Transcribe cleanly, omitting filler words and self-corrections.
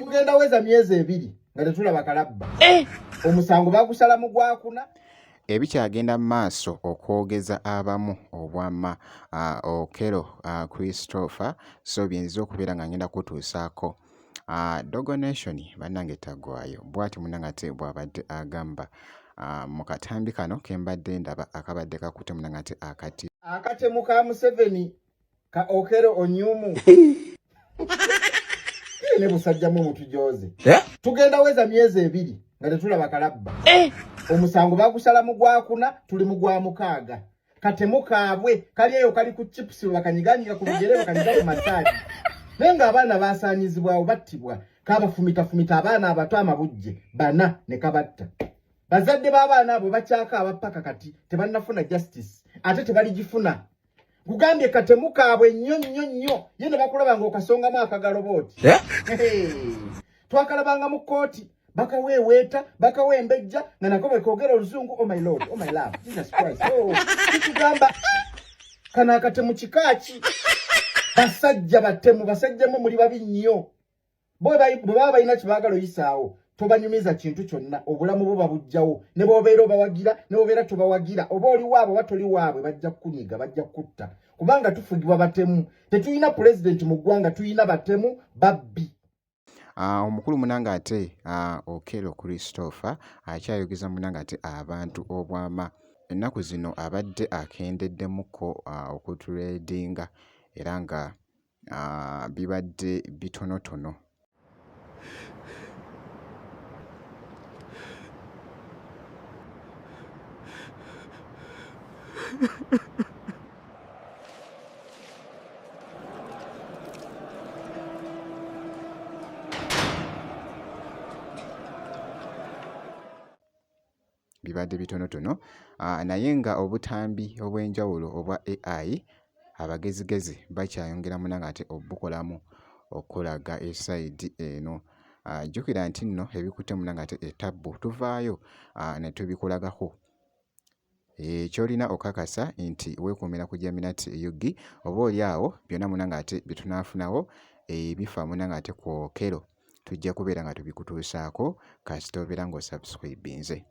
Tugenda weza myezi ebiri nga tetulaba kalabba. Omusango bagusala mu Gwakuna. Ebikyagenda mu maaso okwogeza abamu obwama Okello Christopher so byinza okubeera nga ngenda kutuusaako Dogo Nation bannange taggwayo bw'ati munnangate bw'abadde agamba mu katambi kano ke mbadde ndaba akabadde kakutte munnangate akatemu ka Museveni ka Okello Onyumu ne busajjamu mutujoze tugenda weza myezi ebiri nga tetulaba kalabba. Omusango bagusala mu Gwakuna tuli mu Gwamukaaga. Katemu kaabwe kali eyo kali ku chips bakanyiganyira ku bigere bakanyiga ku masaji. Nenga abaana basaanyizibwawo battibwa kabafumita abaana abato amabujje bana ne kabatta. Bazadde b'abaana abo bakyaka abapaka kati tebannafuna justice ate tebaligifuna. Gugambye katemu kaabwe nnyo yene bakulaba ng'okasonga mu akagaloboti. Twakalabanga mu kooti bakaweweeta bakawembejja nga nako bekogera oluzungu. Oh my lord, oh my love, Jesus Christ. Kitugamba kana akatemu kikaaki basajja batemu basajjamu muli babi nnyo bwe baba balina kibaagala oyisaawo tobanyumiza kintu kyonna obulamu bo babujjawo ne bwobeera obawagira ne bwobeera tobawagira oba oli waabwe oba toli waabwe bajja kunyiga bajja kutta kubanga tufugibwa batemu. Tetulina president mu ggwanga tulina batemu babbi. Omukulu munanga ate Okello Christopher akyayogeza munanga ate abantu obwama ennaku zino abadde akendeddemuko okutuledinga era nga bibadde bitonotono. Bibadde bitonotono naye nga obutambi obw'enjawulo obwa AI abagezigezi bakyayongera munanga ate obukolamu okulaga esayidi eno. Jjukira nti nno ebikutte munanga ate etabbu tuvaayo ne tubikulagako. Kyolina okakasa nti weekuumira ku Jaminati Yugi oba oli awo byonna munanga ate byetunaafunawo ebifa munanga ate ku Okello tujja kubeera nga tubikutuusaako kasita obeera ng'osubscribinze.